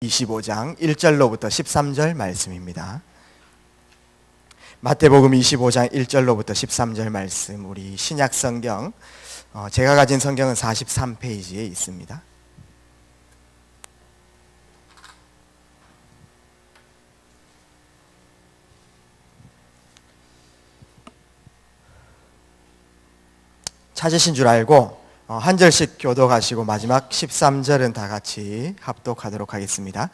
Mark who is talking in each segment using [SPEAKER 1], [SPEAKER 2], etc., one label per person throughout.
[SPEAKER 1] 25장 1절로부터 13절 말씀입니다. 마태복음 25장 1절로부터 13절 말씀, 우리 신약 성경, 제가 가진 성경은 43페이지에 있습니다. 찾으신 줄 알고 한 절씩 교독하시고 마지막 13절은 다 같이 합독하도록 하겠습니다.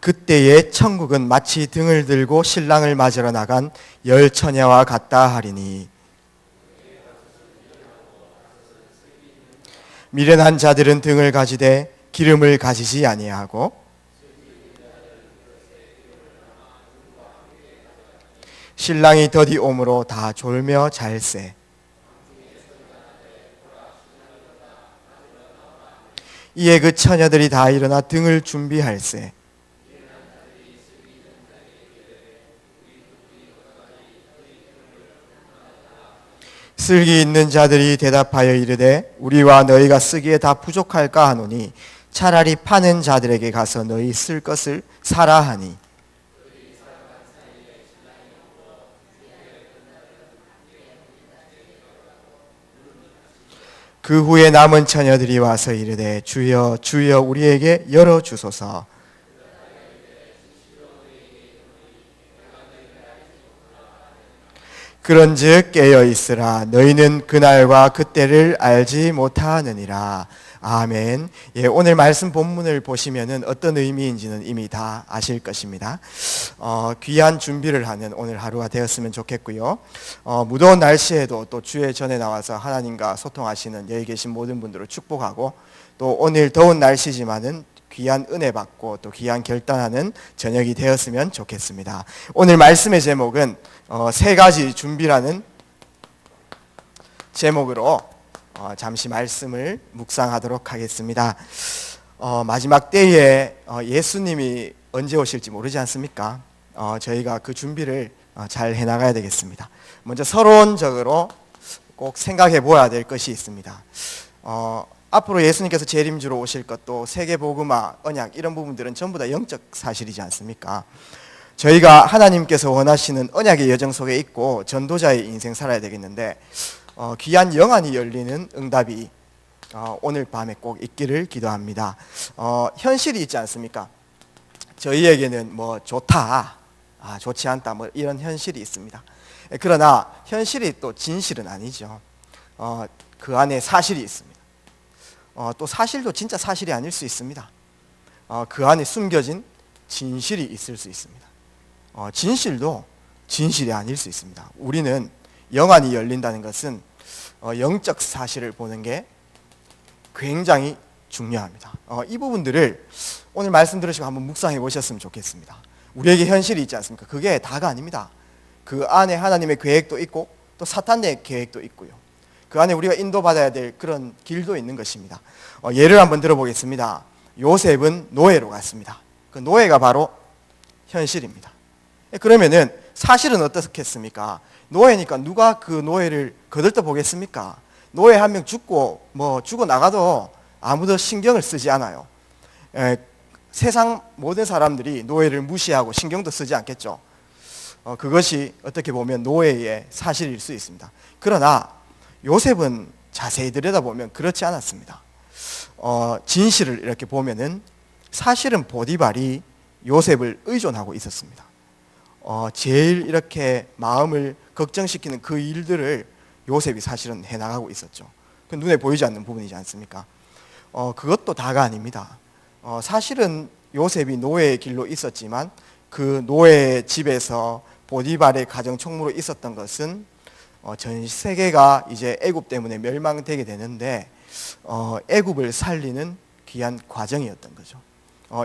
[SPEAKER 1] 그때의 천국은 마치 등을 들고 신랑을 맞으러 나간 열 처녀와 같다 하리니 미련한 자들은 등을 가지되 기름을 가지지 아니하고 신랑이 더디 오므로 다 졸며 잘세. 이에 그 처녀들이 다 일어나 등을 준비할세. 쓸기 있는 자들이 대답하여 이르되 우리와 너희가 쓰기에 다 부족할까 하노니 차라리 파는 자들에게 가서 너희 쓸 것을 사라 하니 그 후에 남은 처녀들이 와서 이르되 주여 주여 우리에게 열어주소서. 그런즉 깨어있으라. 너희는 그날과 그때를 알지 못하느니라. 아멘. 예, 오늘 말씀 본문을 보시면은 어떤 의미인지는 이미 다 아실 것입니다. 귀한 준비를 하는 오늘 하루가 되었으면 좋겠고요. 무더운 날씨에도 또 주의 전에 나와서 하나님과 소통하시는 여기 계신 모든 분들을 축복하고, 또 오늘 더운 날씨지만은 귀한 은혜 받고 또 귀한 결단하는 저녁이 되었으면 좋겠습니다. 오늘 말씀의 제목은 세 가지 준비라는 제목으로 잠시 말씀을 묵상하도록 하겠습니다. 마지막 때에 예수님이 언제 오실지 모르지 않습니까? 저희가 그 준비를 잘 해나가야 되겠습니다. 먼저 서론적으로 꼭 생각해 보아야 될 것이 있습니다. 앞으로 예수님께서 재림주로 오실 것도 세계복음화, 언약 이런 부분들은 전부 다 영적 사실이지 않습니까? 저희가 하나님께서 원하시는 언약의 여정 속에 있고 전도자의 인생 살아야 되겠는데, 귀한 영안이 열리는 응답이 오늘 밤에 꼭 있기를 기도합니다. 현실이 있지 않습니까? 저희에게는 뭐 좋다, 좋지 않다, 뭐 이런 현실이 있습니다. 그러나 현실이 또 진실은 아니죠. 그 안에 사실이 있습니다. 또 사실도 진짜 사실이 아닐 수 있습니다. 그 안에 숨겨진 진실이 있을 수 있습니다. 진실도 진실이 아닐 수 있습니다. 우리는 영안이 열린다는 것은 영적 사실을 보는 게 굉장히 중요합니다. 이 부분들을 오늘 말씀 들으시고 한번 묵상해 보셨으면 좋겠습니다. 우리에게 현실이 있지 않습니까? 그게 다가 아닙니다. 그 안에 하나님의 계획도 있고 또 사탄의 계획도 있고요. 그 안에 우리가 인도받아야 될 그런 길도 있는 것입니다. 예를 한번 들어보겠습니다. 요셉은 노예로 갔습니다. 그 노예가 바로 현실입니다. 그러면은 사실은 어떻겠습니까? 노예니까 누가 그 노예를 거들떠 보겠습니까? 노예 한 명 죽고 죽어 나가도 아무도 신경을 쓰지 않아요. 세상 모든 사람들이 노예를 무시하고 신경도 쓰지 않겠죠. 그것이 어떻게 보면 노예의 사실일 수 있습니다. 그러나 요셉은 자세히 들여다보면 그렇지 않았습니다. 진실을 이렇게 보면은 사실은 보디발이 요셉을 의존하고 있었습니다. 제일 이렇게 마음을 걱정시키는 그 일들을 요셉이 사실은 해나가고 있었죠. 그 눈에 보이지 않는 부분이지 않습니까? 그것도 다가 아닙니다. 사실은 요셉이 노예의 길로 있었지만 그 노예의 집에서 보디발의 가정 총무로 있었던 것은 전 세계가 이제 애굽 때문에 멸망되게 되는데 애굽을 살리는 귀한 과정이었던 거죠.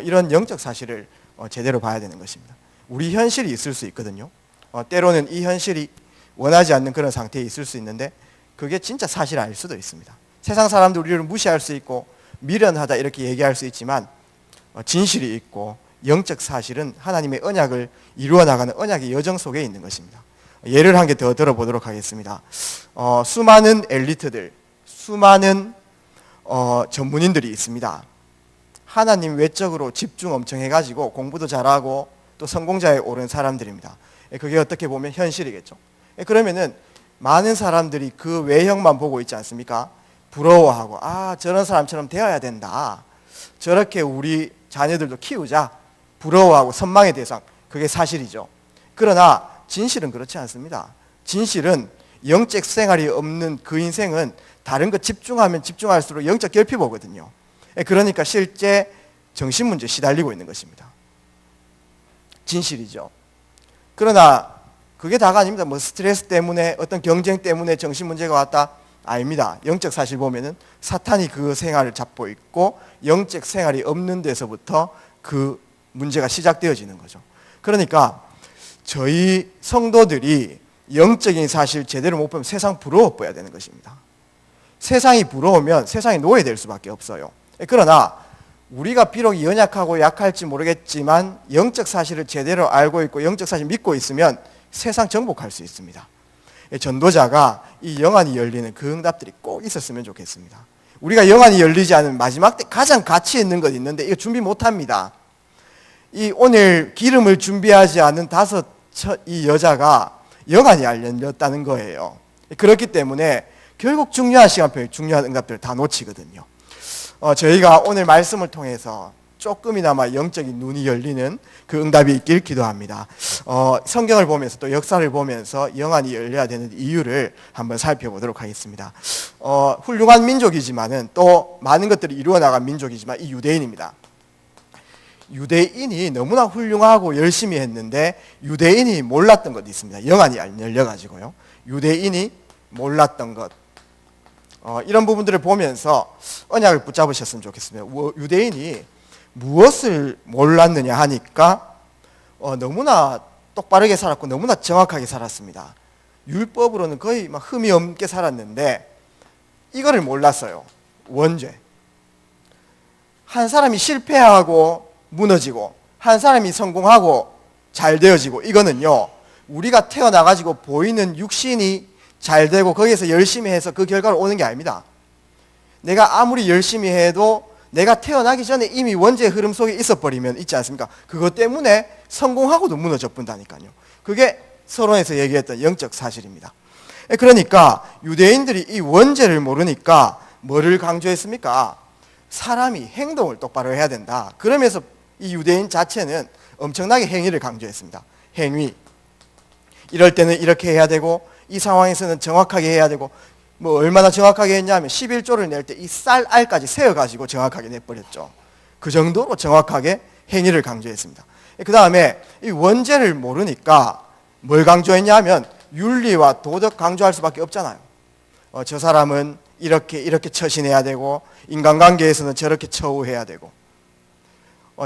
[SPEAKER 1] 이런 영적 사실을 제대로 봐야 되는 것입니다. 우리 현실이 있을 수 있거든요. 때로는 이 현실이 원하지 않는 그런 상태에 있을 수 있는데 그게 진짜 사실 아닐 수도 있습니다. 세상 사람들 우리를 무시할 수 있고 미련하다 이렇게 얘기할 수 있지만 진실이 있고 영적 사실은 하나님의 언약을 이루어 나가는 언약의 여정 속에 있는 것입니다. 예를 한 개 더 들어보도록 하겠습니다. 수많은 엘리트들, 수많은 전문인들이 있습니다. 하나님 외적으로 집중 엄청 해가지고 공부도 잘하고 또 성공자에 오른 사람들입니다. 그게 어떻게 보면 현실이겠죠. 그러면은 많은 사람들이 그 외형만 보고 있지 않습니까? 부러워하고 저런 사람처럼 되어야 된다. 저렇게 우리 자녀들도 키우자. 부러워하고 선망의 대상. 그게 사실이죠. 그러나 진실은 그렇지 않습니다. 진실은 영적 생활이 없는 그 인생은 다른 거 집중하면 집중할수록 영적 결핍 오거든요. 그러니까 실제 정신문제에 시달리고 있는 것입니다. 진실이죠. 그러나 그게 다가 아닙니다. 뭐 스트레스 때문에 어떤 경쟁 때문에 정신문제가 왔다? 아닙니다. 영적 사실 보면은 사탄이 그 생활을 잡고 있고 영적 생활이 없는 데서부터 그 문제가 시작되어지는 거죠. 그러니까 저희 성도들이 영적인 사실 제대로 못 보면 세상 부러워 보여야 되는 것입니다. 세상이 부러우면 세상이 노예될 수밖에 없어요. 그러나 우리가 비록 연약하고 약할지 모르겠지만 영적 사실을 제대로 알고 있고 영적 사실 믿고 있으면 세상 정복할 수 있습니다. 전도자가 이 영안이 열리는 그 응답들이 꼭 있었으면 좋겠습니다. 우리가 영안이 열리지 않으면 마지막 때 가장 가치 있는 것 있는데 이거 준비 못합니다. 이 오늘 기름을 준비하지 않은 이 여자가 영안이 안 열렸다는 거예요. 그렇기 때문에 결국 중요한 시간표에 중요한 응답들을 다 놓치거든요. 저희가 오늘 말씀을 통해서 조금이나마 영적인 눈이 열리는 그 응답이 있길 기도합니다. 성경을 보면서 또 역사를 보면서 영안이 열려야 되는 이유를 한번 살펴보도록 하겠습니다. 훌륭한 민족이지만은 또 많은 것들이 이루어 나간 민족이지만 이 유대인입니다. 유대인이 너무나 훌륭하고 열심히 했는데 유대인이 몰랐던 것이 있습니다. 영안이 안 열려가지고요. 유대인이 몰랐던 것. 이런 부분들을 보면서 언약을 붙잡으셨으면 좋겠습니다. 유대인이 무엇을 몰랐느냐 하니까 너무나 똑바르게 살았고 너무나 정확하게 살았습니다. 율법으로는 거의 막 흠이 없게 살았는데 이거를 몰랐어요. 원죄. 한 사람이 실패하고 무너지고 한 사람이 성공하고 잘 되어지고 이거는요 우리가 태어나가지고 보이는 육신이 잘 되고 거기에서 열심히 해서 그 결과로 오는 게 아닙니다. 내가 아무리 열심히 해도 내가 태어나기 전에 이미 원죄의 흐름 속에 있어버리면 있지 않습니까? 그것 때문에 성공하고도 무너져 본다니까요. 그게 서론에서 얘기했던 영적 사실입니다. 그러니까 유대인들이 이 원죄를 모르니까 뭐를 강조했습니까? 사람이 행동을 똑바로 해야 된다. 그러면서 이 유대인 자체는 엄청나게 행위를 강조했습니다. 행위. 이럴 때는 이렇게 해야 되고 이 상황에서는 정확하게 해야 되고 뭐 얼마나 정확하게 했냐면 11조를 낼 때 이 쌀 알까지 세어가지고 정확하게 내버렸죠. 그 정도로 정확하게 행위를 강조했습니다. 그 다음에 이 원죄를 모르니까 뭘 강조했냐면 윤리와 도덕 강조할 수밖에 없잖아요. 저 사람은 이렇게 처신해야 되고 인간관계에서는 저렇게 처우해야 되고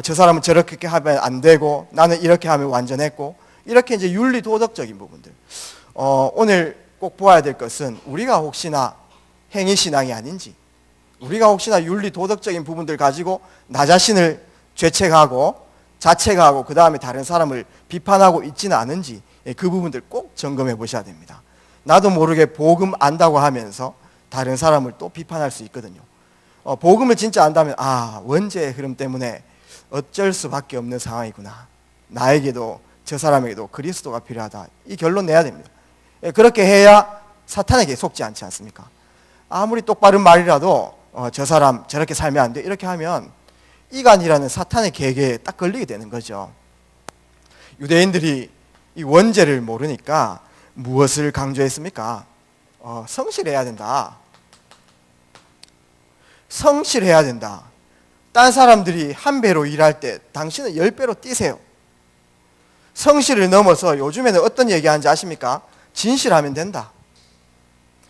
[SPEAKER 1] 저 사람은 저렇게 하면 안 되고 나는 이렇게 하면 완전했고 이렇게 이제 윤리 도덕적인 부분들. 오늘 꼭 보아야 될 것은 우리가 혹시나 행위신앙이 아닌지 우리가 혹시나 윤리 도덕적인 부분들 가지고 나 자신을 죄책하고 자책하고 그 다음에 다른 사람을 비판하고 있지는 않은지 그 부분들 꼭 점검해 보셔야 됩니다. 나도 모르게 복음 안다고 하면서 다른 사람을 또 비판할 수 있거든요. 복음을 진짜 안다면 원죄의 흐름 때문에 어쩔 수밖에 없는 상황이구나. 나에게도 저 사람에게도 그리스도가 필요하다. 이 결론 내야 됩니다. 그렇게 해야 사탄에게 속지 않지 않습니까? 아무리 똑바른 말이라도 저 사람 저렇게 살면 안 돼. 이렇게 하면 이간이라는 사탄의 계계에 딱 걸리게 되는 거죠. 유대인들이 이 원죄를 모르니까 무엇을 강조했습니까? 성실해야 된다. 성실해야 된다. 딴 사람들이 한 배로 일할 때 당신은 10배로 뛰세요. 성실을 넘어서 요즘에는 어떤 얘기하는지 아십니까? 진실하면 된다.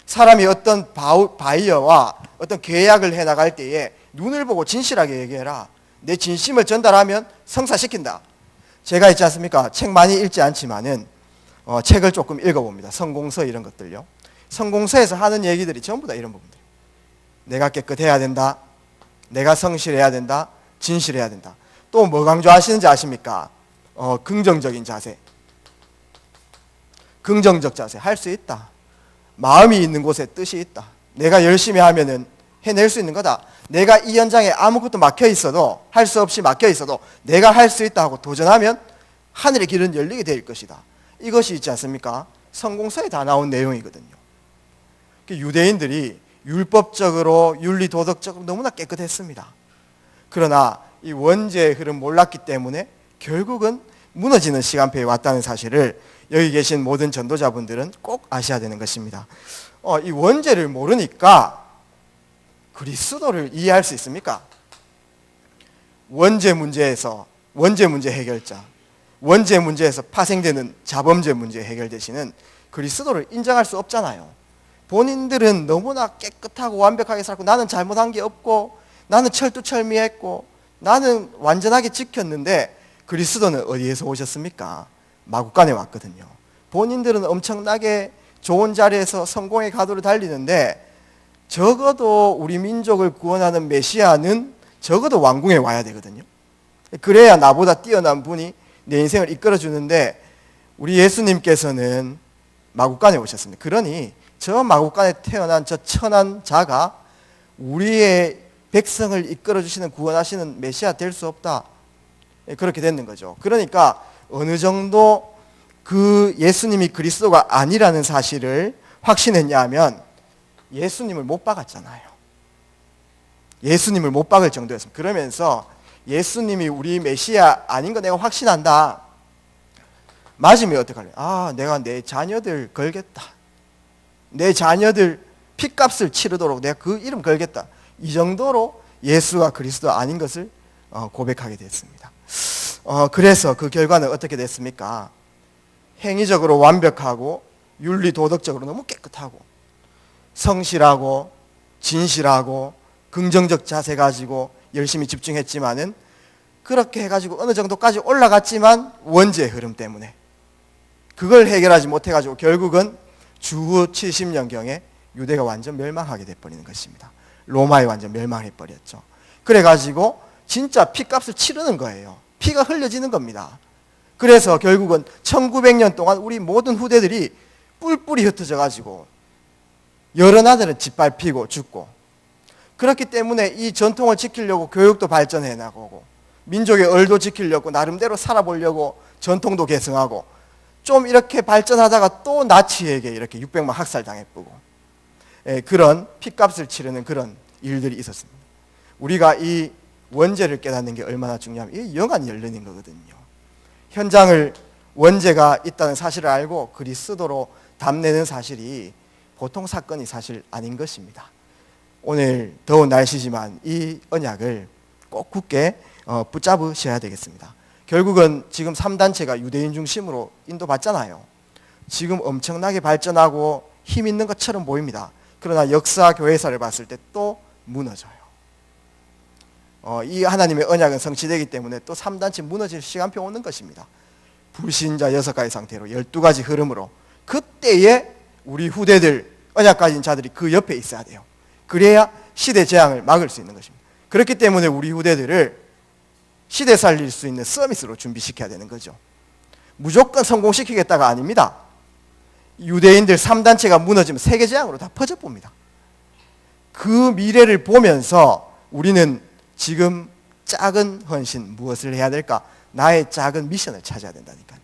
[SPEAKER 1] 사람이 어떤 바이어와 어떤 계약을 해나갈 때에 눈을 보고 진실하게 얘기해라. 내 진심을 전달하면 성사시킨다. 제가 있지 않습니까? 책 많이 읽지 않지만은 책을 조금 읽어봅니다. 성공서 이런 것들요. 성공서에서 하는 얘기들이 전부 다 이런 부분들. 내가 깨끗해야 된다. 내가 성실해야 된다. 진실해야 된다. 또 뭐 강조하시는지 아십니까? 긍정적인 자세. 긍정적 자세. 할 수 있다. 마음이 있는 곳에 뜻이 있다. 내가 열심히 하면은 해낼 수 있는 거다. 내가 이 현장에 아무것도 막혀 있어도, 할 수 없이 막혀 있어도 내가 할 수 있다 하고 도전하면 하늘의 길은 열리게 될 것이다. 이것이 있지 않습니까? 성공서에 다 나온 내용이거든요. 유대인들이 율법적으로 윤리도덕적으로 너무나 깨끗했습니다. 그러나 이 원죄의 흐름 몰랐기 때문에 결국은 무너지는 시간표에 왔다는 사실을 여기 계신 모든 전도자분들은 꼭 아셔야 되는 것입니다. 이 원죄를 모르니까 그리스도를 이해할 수 있습니까? 원죄 문제 해결자, 원죄 문제에서 파생되는 자범죄 문제 해결되시는 그리스도를 인정할 수 없잖아요. 본인들은 너무나 깨끗하고 완벽하게 살고, 나는 잘못한 게 없고, 나는 철두철미했고, 나는 완전하게 지켰는데, 그리스도는 어디에서 오셨습니까? 마구간에 왔거든요. 본인들은 엄청나게 좋은 자리에서 성공의 가도를 달리는데, 적어도 우리 민족을 구원하는 메시아는 적어도 왕궁에 와야 되거든요. 그래야 나보다 뛰어난 분이 내 인생을 이끌어주는데, 우리 예수님께서는 마구간에 오셨습니다. 그러니 저 마구간에 태어난 저 천한 자가 우리의 백성을 이끌어주시는, 구원하시는 메시아 될 수 없다. 그렇게 됐는 거죠. 그러니까 어느 정도 그 예수님이 그리스도가 아니라는 사실을 확신했냐 하면, 예수님을 못 박았잖아요. 예수님을 못 박을 정도였습니다. 그러면서 예수님이 우리 메시아 아닌 거 내가 확신한다. 맞으면 어떡할래? 내가 내 자녀들 걸겠다. 내 자녀들 핏값을 치르도록 내가 그 이름 걸겠다. 이 정도로 예수가 그리스도 아닌 것을 고백하게 됐습니다. 그래서 그 결과는 어떻게 됐습니까? 행위적으로 완벽하고 윤리 도덕적으로 너무 깨끗하고 성실하고 진실하고 긍정적 자세 가지고 열심히 집중했지만은, 그렇게 해가지고 어느 정도까지 올라갔지만 원죄의 흐름 때문에 그걸 해결하지 못해가지고 결국은 주후 70년경에 유대가 완전 멸망하게 돼버리는 것입니다. 로마에 완전 멸망해버렸죠. 그래가지고 진짜 피값을 치르는 거예요. 피가 흘려지는 겁니다. 그래서 결국은 1900년 동안 우리 모든 후대들이 뿔뿔이 흩어져가지고 여러 나라들은 짓밟히고 죽고, 그렇기 때문에 이 전통을 지키려고 교육도 발전해 나가고, 민족의 얼도 지키려고 나름대로 살아보려고 전통도 계승하고, 좀 이렇게 발전하다가 또 나치에게 이렇게 600만 학살당해보고, 그런 피값을 치르는 그런 일들이 있었습니다. 우리가 이 원죄를 깨닫는 게 얼마나 중요하면, 이게 영안이 열리는 거거든요. 현장을 원죄가 있다는 사실을 알고 그리스도로 담내는 사실이 보통 사건이 사실 아닌 것입니다. 오늘 더운 날씨지만 이 언약을 꼭 굳게 붙잡으셔야 되겠습니다. 결국은 지금 3단체가 유대인 중심으로 인도받잖아요. 지금 엄청나게 발전하고 힘 있는 것처럼 보입니다. 그러나 역사 교회사를 봤을 때 또 무너져요. 이 하나님의 언약은 성취되기 때문에 또 3단체 무너질 시간표 오는 것입니다. 불신자 6가지 상태로 12가지 흐름으로, 그때에 우리 후대들, 언약 가진 자들이 그 옆에 있어야 돼요. 그래야 시대 재앙을 막을 수 있는 것입니다. 그렇기 때문에 우리 후대들을 시대 살릴 수 있는 서밋으로 준비시켜야 되는 거죠. 무조건 성공시키겠다가 아닙니다. 유대인들 3단체가 무너지면 세계 재앙으로 다 퍼져봅니다. 그 미래를 보면서 우리는 지금 작은 헌신, 무엇을 해야 될까? 나의 작은 미션을 찾아야 된다니까요.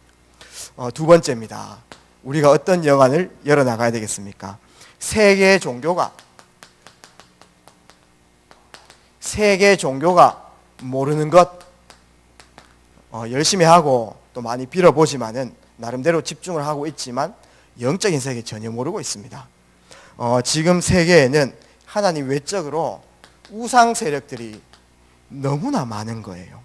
[SPEAKER 1] 두 번째입니다. 우리가 어떤 영안을 열어나가야 되겠습니까? 세계 종교가 모르는 것, 열심히 하고 또 많이 빌어보지만은 나름대로 집중을 하고 있지만 영적인 세계 전혀 모르고 있습니다. 지금 세계에는 하나님 외적으로 우상 세력들이 너무나 많은 거예요.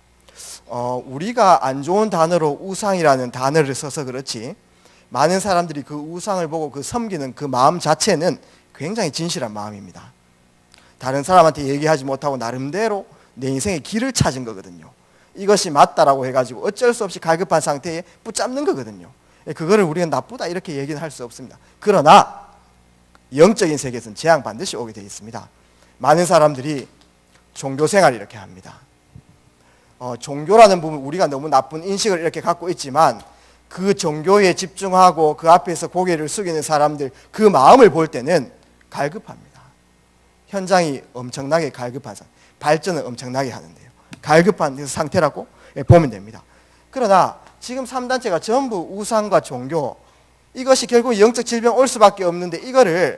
[SPEAKER 1] 우리가 안 좋은 단어로 우상이라는 단어를 써서 그렇지, 많은 사람들이 그 우상을 보고 그 섬기는 그 마음 자체는 굉장히 진실한 마음입니다. 다른 사람한테 얘기하지 못하고 나름대로 내 인생의 길을 찾은 거거든요. 이것이 맞다라고 해가지고 어쩔 수 없이 갈급한 상태에 붙잡는 거거든요. 그거를 우리가 나쁘다 이렇게 얘기는 할 수 없습니다. 그러나 영적인 세계에서는 재앙 반드시 오게 되어 있습니다. 많은 사람들이 종교생활 이렇게 합니다. 종교라는 부분, 우리가 너무 나쁜 인식을 이렇게 갖고 있지만 그 종교에 집중하고 그 앞에서 고개를 숙이는 사람들, 그 마음을 볼 때는 갈급합니다. 현장이 엄청나게 갈급한 상태, 발전을 엄청나게 하는데요. 갈급한 상태라고 보면 됩니다. 그러나 지금 3단체가 전부 우상과 종교, 이것이 결국 영적 질병 올 수밖에 없는데 이거를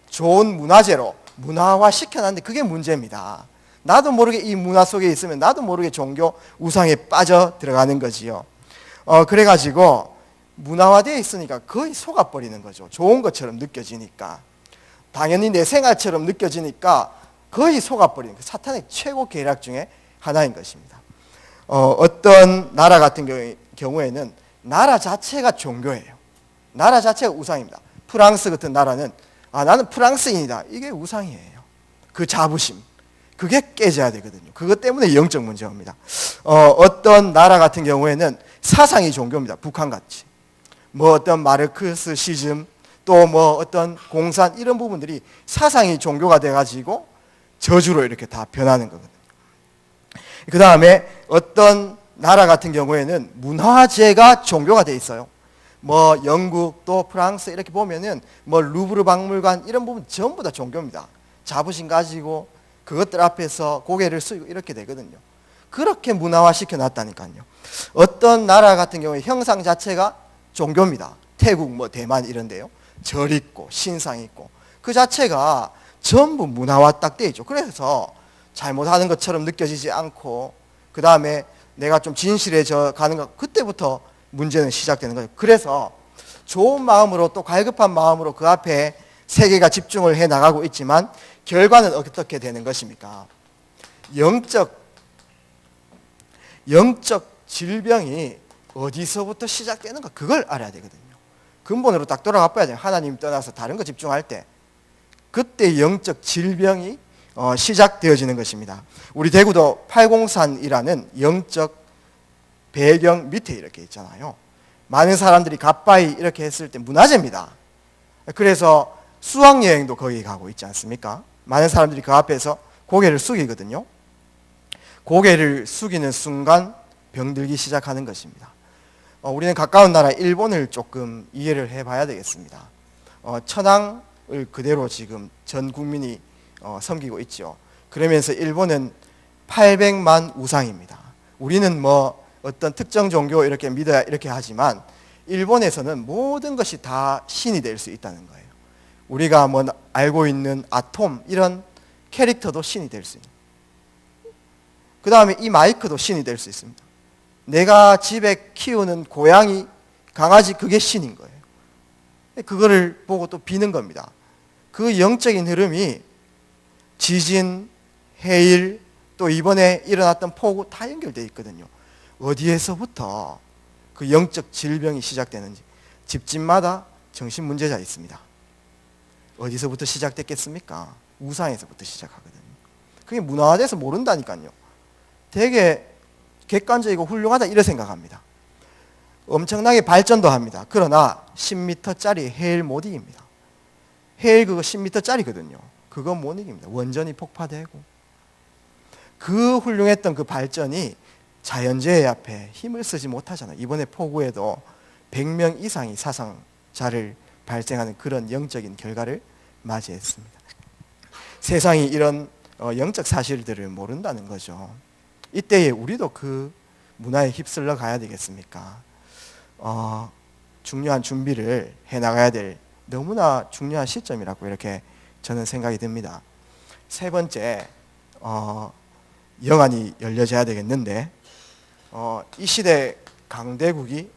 [SPEAKER 1] 좋은 문화재로 문화화 시켜놨는데 그게 문제입니다. 나도 모르게 이 문화 속에 있으면 나도 모르게 종교 우상에 빠져 들어가는 거지요. 그래가지고 문화화되어 있으니까 거의 속아버리는 거죠. 좋은 것처럼 느껴지니까, 당연히 내 생활처럼 느껴지니까 거의 속아버리는 그 사탄의 최고 계략 중에 하나인 것입니다. 어떤 나라 같은 경우에는 나라 자체가 종교예요. 나라 자체가 우상입니다. 프랑스 같은 나라는 나는 프랑스인이다, 이게 우상이에요. 그 자부심, 그게 깨져야 되거든요. 그것 때문에 영적 문제가 옵니다. 어떤 나라 같은 경우에는 사상이 종교입니다. 북한같이 뭐 어떤 마르크스시즘, 또 뭐 어떤 공산, 이런 부분들이 사상이 종교가 돼가지고 저주로 이렇게 다 변하는 거거든요. 그 다음에 어떤 나라 같은 경우에는 문화재가 종교가 돼 있어요. 뭐 영국 또 프랑스 이렇게 보면은 뭐 루브르 박물관 이런 부분 전부 다 종교입니다. 자부심 가지고 그것들 앞에서 고개를 숙이고 이렇게 되거든요. 그렇게 문화화 시켜놨다니까요. 어떤 나라 같은 경우에 형상 자체가 종교입니다. 태국 뭐 대만 이런데요, 절 있고 신상 있고 그 자체가 전부 문화화 딱 돼 있죠. 그래서 잘못하는 것처럼 느껴지지 않고 그 다음에 내가 좀 진실해져 가는 것, 그때부터 문제는 시작되는 거예요. 그래서 좋은 마음으로 또 갈급한 마음으로 그 앞에 세계가 집중을 해 나가고 있지만 결과는 어떻게 되는 것입니까? 영적 질병이 어디서부터 시작되는가, 그걸 알아야 되거든요. 근본으로 딱 돌아가 봐야 돼요. 하나님 떠나서 다른 거 집중할 때 그때 영적 질병이 시작되어지는 것입니다. 우리 대구도 팔공산이라는 영적 배경 밑에 이렇게 있잖아요. 많은 사람들이 갓바위 이렇게 했을 때 문화재입니다. 그래서 수학여행도 거기 가고 있지 않습니까? 많은 사람들이 그 앞에서 고개를 숙이거든요. 고개를 숙이는 순간 병들기 시작하는 것입니다. 우리는 가까운 나라 일본을 조금 이해를 해봐야 되겠습니다. 천황을 그대로 지금 전 국민이 섬기고 있죠. 그러면서 일본은 800만 우상입니다. 우리는 뭐 어떤 특정 종교 이렇게 믿어야 이렇게 하지만 일본에서는 모든 것이 다 신이 될 수 있다는 거예요. 우리가 뭐 알고 있는 아톰 이런 캐릭터도 신이 될 수 있는, 그 다음에 이 마이크도 신이 될 수 있습니다. 내가 집에 키우는 고양이, 강아지, 그게 신인 거예요. 그거를 보고 또 비는 겁니다. 그 영적인 흐름이 지진, 해일, 또 이번에 일어났던 폭우 다 연결되어 있거든요. 어디에서부터 그 영적 질병이 시작되는지 집집마다 정신문제자 있습니다. 어디서부터 시작됐겠습니까? 우상에서부터 시작하거든요. 그게 문화화돼서 모른다니까요. 되게 객관적이고 훌륭하다 이렇게 생각합니다. 엄청나게 발전도 합니다. 그러나 10m짜리 해일 못 이깁니다. 해일 그거 10m짜리거든요. 그거 못 이깁니다. 원전이 폭파되고. 그 훌륭했던 그 발전이 자연재해 앞에 힘을 쓰지 못하잖아요. 이번에 폭우에도 100명 이상이 사상자를 발생하는 그런 영적인 결과를 맞이했습니다. 세상이 이런 영적 사실들을 모른다는 거죠. 이때에 우리도 그 문화에 휩쓸려 가야 되겠습니까? 중요한 준비를 해나가야 될 너무나 중요한 시점이라고 이렇게 저는 생각이 듭니다. 세 번째, 영안이 열려져야 되겠는데 이 시대 강대국이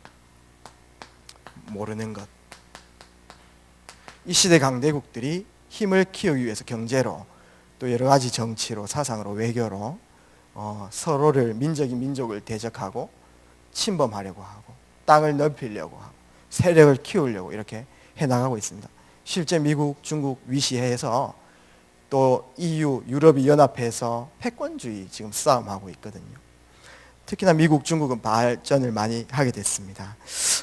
[SPEAKER 1] 모르는 것, 이 시대 강대국들이 힘을 키우기 위해서 경제로 또 여러 가지 정치로 사상으로 외교로 서로를 민족이 민족을 대적하고 침범하려고 하고 땅을 넓히려고 하고 세력을 키우려고 이렇게 해나가고 있습니다. 실제 미국, 중국 위시해서 또 EU, 유럽이 연합해서 패권주의 지금 싸움하고 있거든요. 특히나 미국, 중국은 발전을 많이 하게 됐습니다.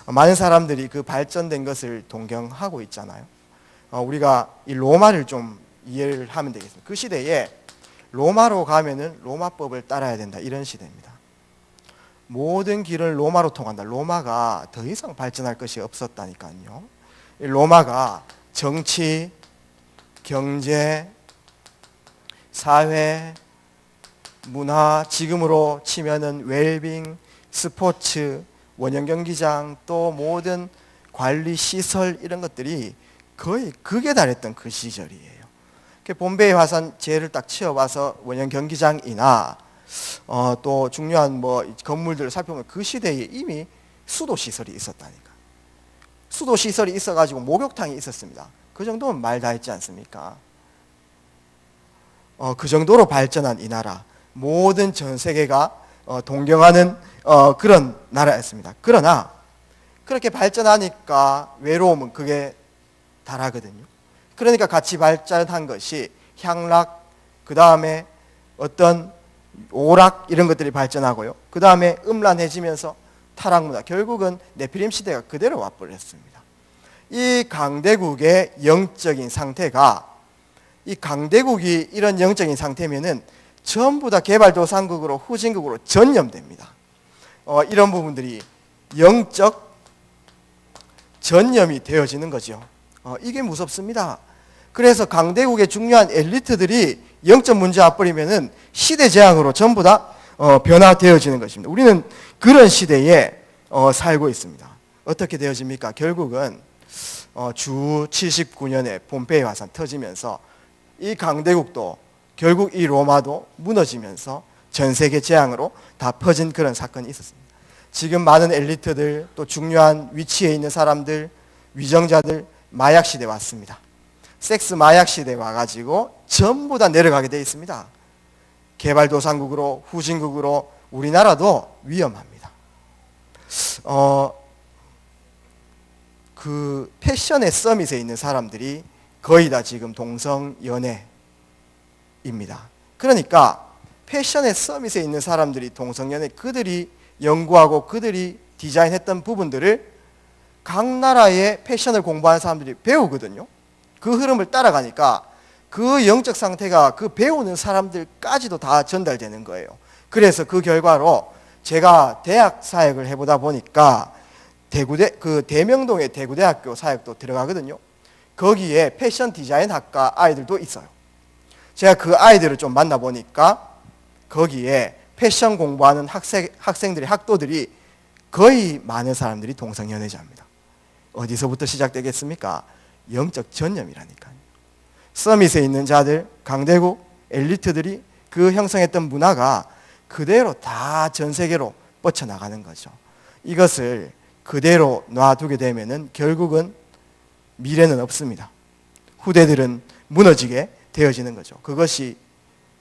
[SPEAKER 1] 많은 사람들이 그 발전된 것을 동경하고 있잖아요. 우리가 이 로마를 좀 이해를 하면 되겠습니다. 그 시대에 로마로 가면은 로마법을 따라야 된다, 이런 시대입니다. 모든 길은 로마로 통한다. 로마가 더 이상 발전할 것이 없었다니까요. 로마가 정치, 경제, 사회, 문화, 지금으로 치면은 웰빙, 스포츠, 원형 경기장, 또 모든 관리 시설 이런 것들이 거의 극에 달했던 그 시절이에요. 봄베이 화산 재를 딱 치어봐서 원형 경기장이나 또 중요한 뭐 건물들을 살펴보면 그 시대에 이미 수도 시설이 있었다니까. 수도 시설이 있어가지고 목욕탕이 있었습니다. 그 정도면 말 다 했지 않습니까? 그 정도로 발전한 이 나라, 모든 전 세계가 동경하는 그런 나라였습니다. 그러나 그렇게 발전하니까 외로움은 그게 달하거든요. 그러니까 같이 발전한 것이 향락, 그 다음에 어떤 오락 이런 것들이 발전하고요. 그 다음에 음란해지면서 타락문화, 결국은 네피림 시대가 그대로 와버렸습니다. 이 강대국의 영적인 상태가, 이 강대국이 이런 영적인 상태면은 전부 다 개발도상국으로 후진국으로 전염됩니다. 이런 부분들이 영적 전염이 되어지는 거죠. 이게 무섭습니다. 그래서 강대국의 중요한 엘리트들이 영적 문제 앞버리면은 시대 재앙으로 전부 다 변화되어지는 것입니다. 우리는 그런 시대에 살고 있습니다. 어떻게 되어집니까? 결국은 주 79년에 폼페이 화산 터지면서 이 강대국도 결국 이 로마도 무너지면서 전 세계 재앙으로 다 퍼진 그런 사건이 있었습니다. 지금 많은 엘리트들, 또 중요한 위치에 있는 사람들, 위정자들, 마약 시대 왔습니다. 섹스 마약 시대 와가지고 전부 다 내려가게 되어 있습니다. 개발도상국으로, 후진국으로 우리나라도 위험합니다. 그 패션의 서밋에 있는 사람들이 거의 다 지금 동성연애입니다. 그러니까 패션의 서밋에 있는 사람들이 동성연애, 그들이 연구하고 그들이 디자인했던 부분들을 각 나라의 패션을 공부하는 사람들이 배우거든요. 그 흐름을 따라가니까 그 영적 상태가 그 배우는 사람들까지도 다 전달되는 거예요. 그래서 그 결과로 제가 대학 사역을 해보다 보니까 대명동의 대구대학교 사역도 들어가거든요. 거기에 패션 디자인 학과 아이들도 있어요. 제가 그 아이들을 좀 만나보니까 거기에 패션 공부하는 학생들이, 학도들이 거의 많은 사람들이 동성연애자입니다. 어디서부터 시작되겠습니까? 영적 전염이라니까요. 서밋에 있는 자들, 강대국, 엘리트들이 그 형성했던 문화가 그대로 다 전 세계로 뻗쳐나가는 거죠. 이것을 그대로 놔두게 되면은 결국은 미래는 없습니다. 후대들은 무너지게 되어지는 거죠. 그것이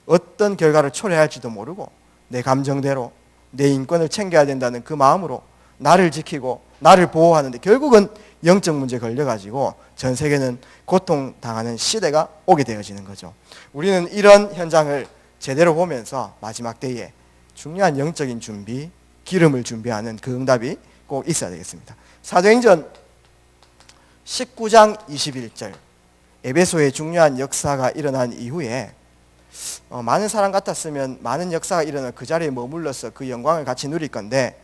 [SPEAKER 1] 어떤 결과를 초래할지도 모르고 내 감정대로 내 인권을 챙겨야 된다는 그 마음으로 나를 지키고 나를 보호하는데 결국은 영적 문제에 걸려가지고 전 세계는 고통당하는 시대가 오게 되어지는 거죠. 우리는 이런 현장을 제대로 보면서 마지막 때에 중요한 영적인 준비, 기름을 준비하는 그 응답이 꼭 있어야 되겠습니다. 사도행전 19장 21절, 에베소의 중요한 역사가 일어난 이후에 많은 사람 같았으면 많은 역사가 일어나 그 자리에 머물러서 그 영광을 같이 누릴 건데,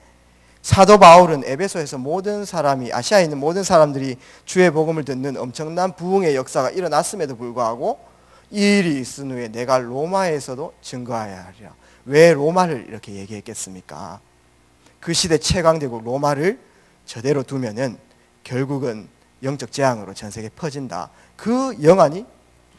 [SPEAKER 1] 사도 바울은 에베소에서 모든 사람이, 아시아에 있는 모든 사람들이 주의 복음을 듣는 엄청난 부흥의 역사가 일어났음에도 불구하고 이 일이 있은 후에 내가 로마에서도 증거하여야 하리라. 왜 로마를 이렇게 얘기했겠습니까? 그 시대 최강대국 로마를 저대로 두면은 결국은 영적 재앙으로 전 세계에 퍼진다. 그 영안이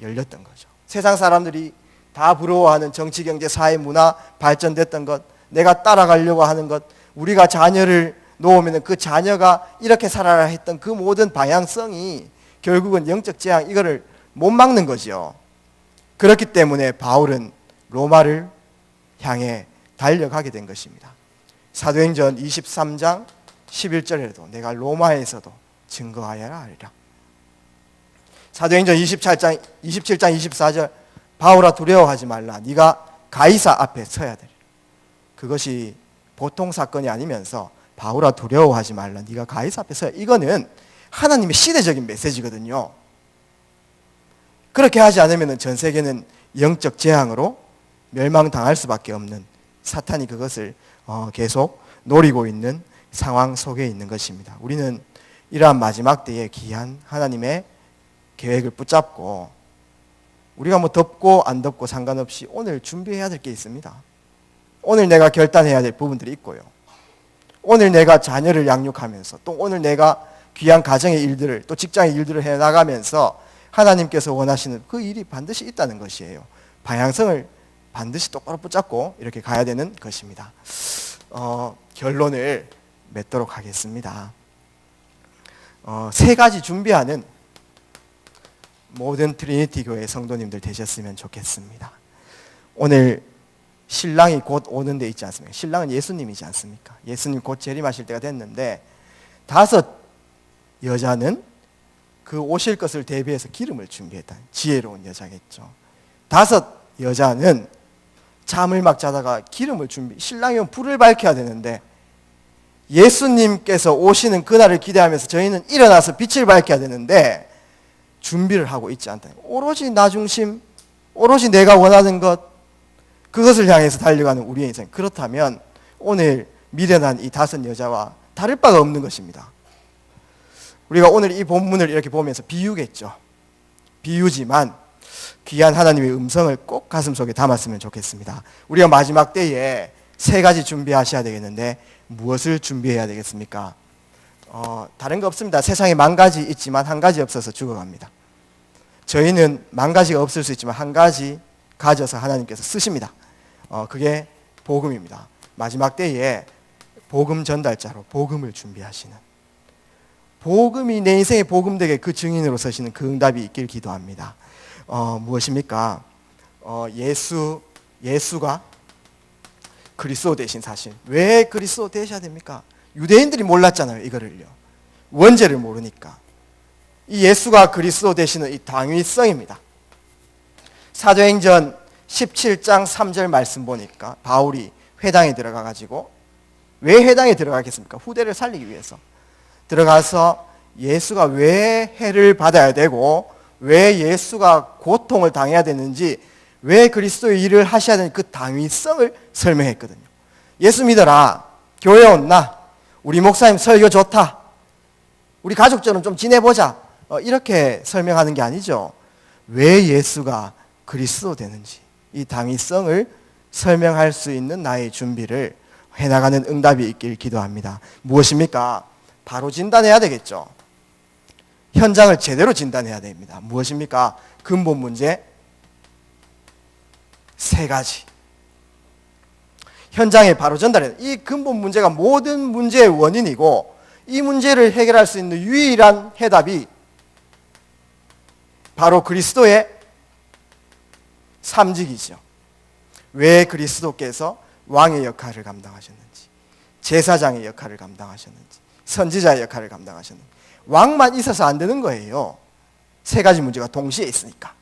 [SPEAKER 1] 열렸던 거죠. 세상 사람들이 다 부러워하는 정치, 경제, 사회, 문화 발전됐던 것, 내가 따라가려고 하는 것, 우리가 자녀를 놓으면 그 자녀가 이렇게 살아라 했던 그 모든 방향성이 결국은 영적 재앙, 이거를 못 막는 거죠. 그렇기 때문에 바울은 로마를 향해 달려가게 된 것입니다. 사도행전 23장 11절에도 내가 로마에서도 증거하여야 하리라. 사도행전 27장 24절, 바울아 두려워하지 말라. 네가 가이사 앞에 서야 되리라. 그것이 보통 사건이 아니면서 바울아 두려워하지 말라. 네가 가이사 앞에 서야. 이거는 하나님의 시대적인 메시지거든요. 그렇게 하지 않으면 전 세계는 영적 재앙으로 멸망당할 수밖에 없는, 사탄이 그것을 계속 노리고 있는 상황 속에 있는 것입니다. 우리는 이러한 마지막 때에 귀한 하나님의 계획을 붙잡고 우리가 뭐 덥고 안 덥고 상관없이 오늘 준비해야 될 게 있습니다. 오늘 내가 결단해야 될 부분들이 있고요. 오늘 내가 자녀를 양육하면서 또 오늘 내가 귀한 가정의 일들을 또 직장의 일들을 해나가면서 하나님께서 원하시는 그 일이 반드시 있다는 것이에요. 방향성을 반드시 똑바로 붙잡고 이렇게 가야 되는 것입니다. 결론을 맺도록 하겠습니다. 3가지 준비하는 모든 트리니티 교회 성도님들 되셨으면 좋겠습니다. 오늘 신랑이 곧 오는 데 있지 않습니까? 신랑은 예수님이지 않습니까? 예수님 곧 재림하실 때가 됐는데 5 여자는 그 오실 것을 대비해서 기름을 준비했다. 지혜로운 여자겠죠. 5 여자는 잠을 막 자다가 기름을 신랑이 오면 불을 밝혀야 되는데 예수님께서 오시는 그날을 기대하면서 저희는 일어나서 빛을 밝혀야 되는데 준비를 하고 있지 않다. 오로지 나 중심, 오로지 내가 원하는 것, 그것을 향해서 달려가는 우리의 인생. 그렇다면 오늘 미련한 이 5 여자와 다를 바가 없는 것입니다. 우리가 오늘 이 본문을 이렇게 보면서 비유겠죠. 비유지만 귀한 하나님의 음성을 꼭 가슴속에 담았으면 좋겠습니다. 우리가 마지막 때에 3가지 준비하셔야 되겠는데 무엇을 준비해야 되겠습니까? 다른 거 없습니다. 세상에 10,000가지 있지만 1가지 없어서 죽어갑니다. 저희는 10,000가지가 없을 수 있지만 1가지 가져서 하나님께서 쓰십니다. 그게 복음입니다. 마지막 때에 복음 전달자로 복음을 준비하시는, 복음이 내 인생의 복음되게 그 증인으로 서시는 그 응답이 있길 기도합니다. 무엇입니까? 예수가 그리스도 되신 사실. 왜 그리스도 되셔야 됩니까? 유대인들이 몰랐잖아요, 이거를요. 원죄를 모르니까. 이 예수가 그리스도 되시는 이 당위성입니다. 사도행전 17장 3절 말씀 보니까 바울이 회당에 들어가가지고, 왜 회당에 들어가겠습니까? 후대를 살리기 위해서 들어가서 예수가 왜 해를 받아야 되고 왜 예수가 고통을 당해야 되는지, 왜 그리스도의 일을 하셔야 되는 그 당위성을 설명했거든요. 예수 믿어라, 교회 온나, 우리 목사님 설교 좋다, 우리 가족처럼 좀 지내보자, 이렇게 설명하는 게 아니죠. 왜 예수가 그리스도 되는지 이 당위성을 설명할 수 있는 나의 준비를 해나가는 응답이 있길 기도합니다. 무엇입니까? 바로 진단해야 되겠죠. 현장을 제대로 진단해야 됩니다. 무엇입니까? 근본 문제 3가지. 현장에 바로 전달해야 돼. 이 근본 문제가 모든 문제의 원인이고, 이 문제를 해결할 수 있는 유일한 해답이 바로 그리스도의 삼직이죠. 왜 그리스도께서 왕의 역할을 감당하셨는지, 제사장의 역할을 감당하셨는지, 선지자의 역할을 감당하셨는지. 왕만 있어서 안 되는 거예요. 3가지 문제가 동시에 있으니까.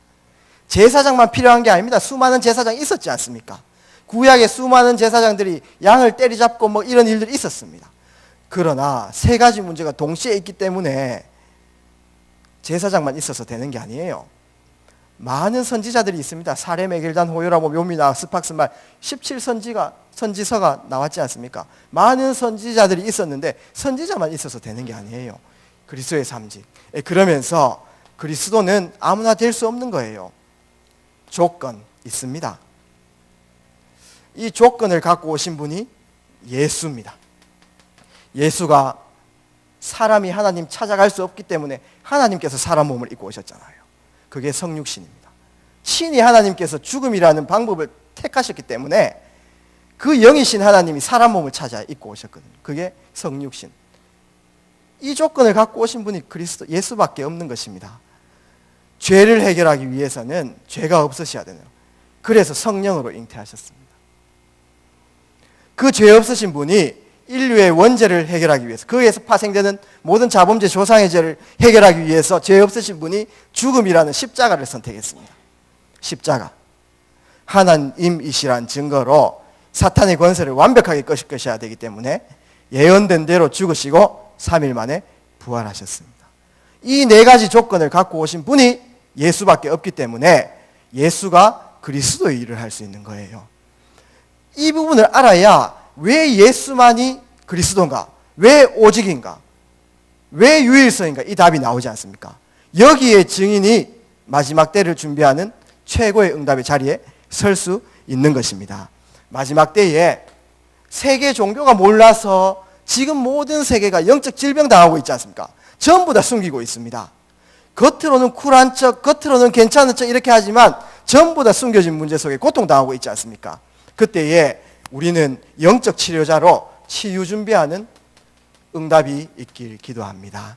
[SPEAKER 1] 제사장만 필요한 게 아닙니다. 수많은 제사장이 있었지 않습니까? 구약에 수많은 제사장들이 양을 때리잡고 뭐 이런 일들이 있었습니다. 그러나 3가지 문제가 동시에 있기 때문에 제사장만 있어서 되는 게 아니에요. 많은 선지자들이 있습니다. 사렘, 에겔단, 호요라모, 묘미나, 스팍스말 17선지서가 나왔지 않습니까? 많은 선지자들이 있었는데 선지자만 있어서 되는 게 아니에요. 그리스도의 삼직. 그러면서 그리스도는 아무나 될 수 없는 거예요. 조건 있습니다. 이 조건을 갖고 오신 분이 예수입니다. 예수가 사람이 하나님 찾아갈 수 없기 때문에 하나님께서 사람 몸을 입고 오셨잖아요. 그게 성육신입니다. 친히 하나님께서 죽음이라는 방법을 택하셨기 때문에 그 영이신 하나님이 사람 몸을 찾아 입고 오셨거든요. 그게 성육신. 이 조건을 갖고 오신 분이 그리스도 예수밖에 없는 것입니다. 죄를 해결하기 위해서는 죄가 없으셔야 되네요. 그래서 성령으로 잉태하셨습니다. 그 죄 없으신 분이 인류의 원죄를 해결하기 위해서, 그에서 파생되는 모든 자범죄 조상의 죄를 해결하기 위해서 죄 없으신 분이 죽음이라는 십자가를 선택했습니다. 십자가. 하나님이시란 증거로 사탄의 권세를 완벽하게 끄셔야 되기 때문에 예언된 대로 죽으시고 3일 만에 부활하셨습니다. 이 4가지 조건을 갖고 오신 분이 예수밖에 없기 때문에 예수가 그리스도의 일을 할 수 있는 거예요. 이 부분을 알아야 왜 예수만이 그리스도인가? 왜 오직인가? 왜 유일성인가? 이 답이 나오지 않습니까? 여기에 증인이 마지막 때를 준비하는 최고의 응답의 자리에 설 수 있는 것입니다. 마지막 때에 세계 종교가 몰라서 지금 모든 세계가 영적 질병 당하고 있지 않습니까? 전부 다 숨기고 있습니다. 겉으로는 쿨한 척, 겉으로는 괜찮은 척 이렇게 하지만 전부 다 숨겨진 문제 속에 고통당하고 있지 않습니까? 그때에 우리는 영적 치료자로 치유 준비하는 응답이 있길 기도합니다.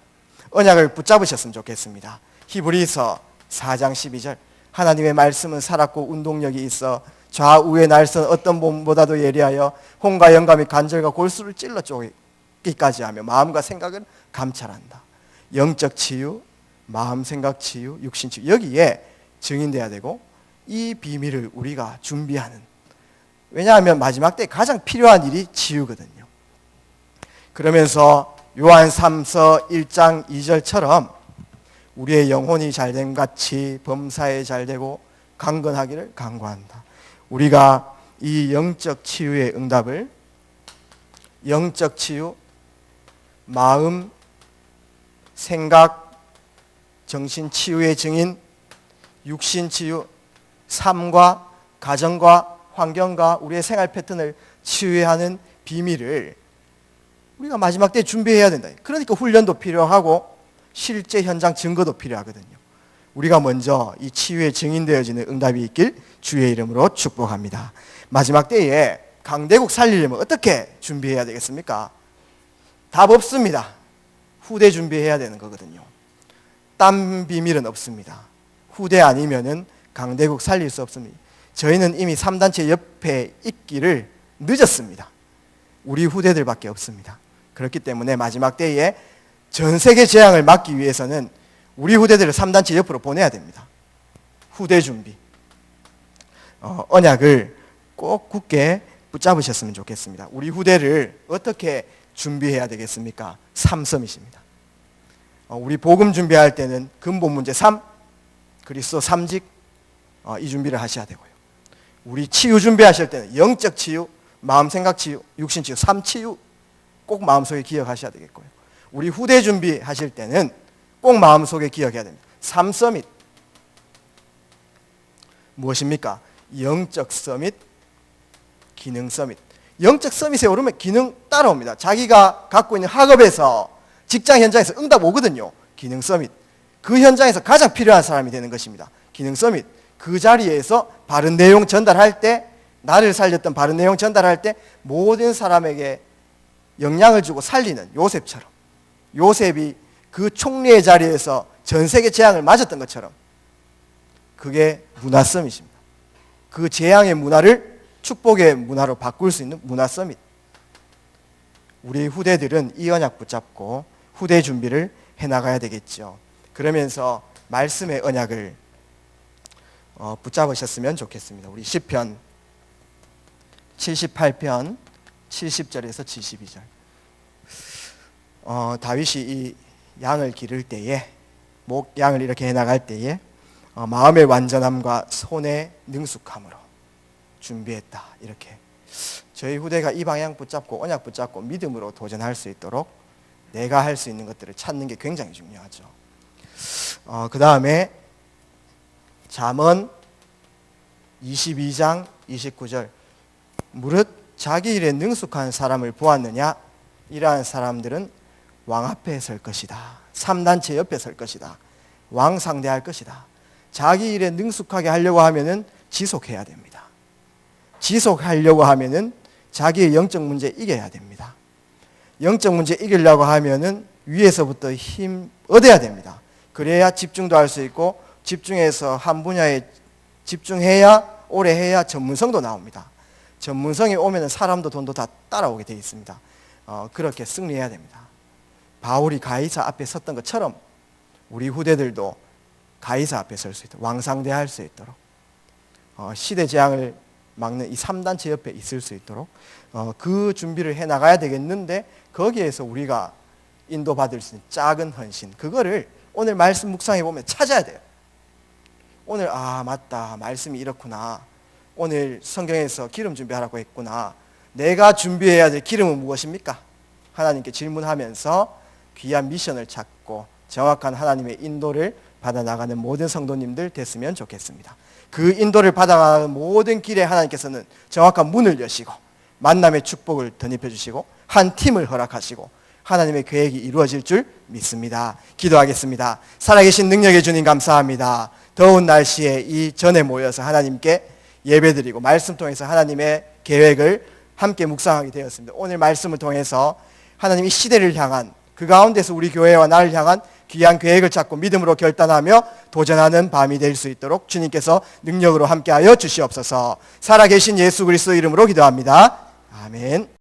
[SPEAKER 1] 언약을 붙잡으셨으면 좋겠습니다. 히브리서 4장 12절 하나님의 말씀은 살았고 운동력이 있어 좌우의 날선 어떤 몸보다도 예리하여 혼과 영감이 간절과 골수를 찔러 쪼기까지 하며 마음과 생각을 감찰한다. 영적 치유, 마음 생각 치유, 육신 치유 여기에 증인돼야 되고 이 비밀을 우리가 준비하는, 왜냐하면 마지막 때 가장 필요한 일이 치유거든요. 그러면서 요한 3서 1장 2절처럼 우리의 영혼이 잘됨 같이 범사에 잘되고 강건하기를 간구한다. 우리가 이 영적 치유의 응답을 영적 치유, 마음, 생각, 정신 치유의 증인, 육신 치유, 삶과 가정과 환경과 우리의 생활 패턴을 치유하는 비밀을 우리가 마지막 때 준비해야 된다. 그러니까 훈련도 필요하고 실제 현장 증거도 필요하거든요. 우리가 먼저 이 치유의 증인되어지는 응답이 있길 주의 이름으로 축복합니다. 마지막 때에 강대국 살리려면 어떻게 준비해야 되겠습니까? 답 없습니다. 후대 준비해야 되는 거거든요. 딴 비밀은 없습니다. 후대 아니면은 강대국 살릴 수 없습니다. 저희는 이미 3단체 옆에 있기를 늦었습니다. 우리 후대들밖에 없습니다. 그렇기 때문에 마지막 때에 전 세계 재앙을 막기 위해서는 우리 후대들을 3단체 옆으로 보내야 됩니다. 후대 준비. 언약을 꼭 굳게 붙잡으셨으면 좋겠습니다. 우리 후대를 어떻게 준비해야 되겠습니까? 3서밋입니다. 우리 복음 준비할 때는 근본 문제 3, 그리스도 3직 이 준비를 하셔야 되고요. 우리 치유 준비하실 때는 영적 치유, 마음 생각 치유, 육신 치유, 3치유 꼭 마음속에 기억하셔야 되겠고요. 우리 후대 준비하실 때는 꼭 마음속에 기억해야 됩니다. 3서밋 무엇입니까? 영적 서밋, 기능 서밋. 영적 서밋에 오르면 기능 따라옵니다. 자기가 갖고 있는 학업에서 직장 현장에서 응답 오거든요. 기능 서밋. 그 현장에서 가장 필요한 사람이 되는 것입니다. 기능 서밋. 그 자리에서 바른 내용 전달할 때, 나를 살렸던 바른 내용 전달할 때 모든 사람에게 영향을 주고 살리는 요셉처럼, 요셉이 그 총리의 자리에서 전 세계 재앙을 맞았던 것처럼 그게 문화 서밋입니다. 그 재앙의 문화를 축복의 문화로 바꿀 수 있는 문화 서밋. 우리 후대들은 이 언약 붙잡고 후대 준비를 해나가야 되겠죠. 그러면서 말씀의 언약을 붙잡으셨으면 좋겠습니다. 우리 시편 78편 70절에서 72절. 다윗이 이 양을 기를 때에, 양을 이렇게 해나갈 때에 마음의 완전함과 손의 능숙함으로 준비했다. 이렇게 저희 후대가 이 방향 붙잡고 언약 붙잡고 믿음으로 도전할 수 있도록 내가 할 수 있는 것들을 찾는 게 굉장히 중요하죠. 그 다음에 잠언 22장 29절. 무릇 자기 일에 능숙한 사람을 보았느냐? 이러한 사람들은 왕 앞에 설 것이다. 3단체 옆에 설 것이다. 왕 상대할 것이다. 자기 일에 능숙하게 하려고 하면은 지속해야 됩니다. 지속하려고 하면은 자기의 영적 문제 이겨야 됩니다. 영적 문제 이기려고 하면은 위에서부터 힘 얻어야 됩니다. 그래야 집중도 할 수 있고, 집중해서 한 분야에 집중해야, 오래 해야 전문성도 나옵니다. 전문성이 오면은 사람도 돈도 다 따라오게 되어 있습니다. 그렇게 승리해야 됩니다. 바울이 가이사 앞에 섰던 것처럼 우리 후대들도 가이사 앞에 설 수 있도록, 왕상대할 수 있도록, 시대 재앙을 막는 이 3단체 옆에 있을 수 있도록 그 준비를 해나가야 되겠는데, 거기에서 우리가 인도받을 수 있는 작은 헌신, 그거를 오늘 말씀 묵상해 보면 찾아야 돼요. 오늘 맞다, 말씀이 이렇구나, 오늘 성경에서 기름 준비하라고 했구나, 내가 준비해야 될 기름은 무엇입니까? 하나님께 질문하면서 귀한 미션을 찾고 정확한 하나님의 인도를 받아나가는 모든 성도님들 됐으면 좋겠습니다. 그 인도를 받아가는 모든 길에 하나님께서는 정확한 문을 여시고 만남의 축복을 덧입혀 주시고 한 팀을 허락하시고 하나님의 계획이 이루어질 줄 믿습니다. 기도하겠습니다. 살아계신 능력의 주님 감사합니다. 더운 날씨에 이 전에 모여서 하나님께 예배드리고 말씀 통해서 하나님의 계획을 함께 묵상하게 되었습니다. 오늘 말씀을 통해서 하나님 이 시대를 향한 그 가운데서 우리 교회와 나를 향한 귀한 계획을 찾고 믿음으로 결단하며 도전하는 밤이 될 수 있도록 주님께서 능력으로 함께하여 주시옵소서. 살아계신 예수 그리스도 이름으로 기도합니다. 아멘.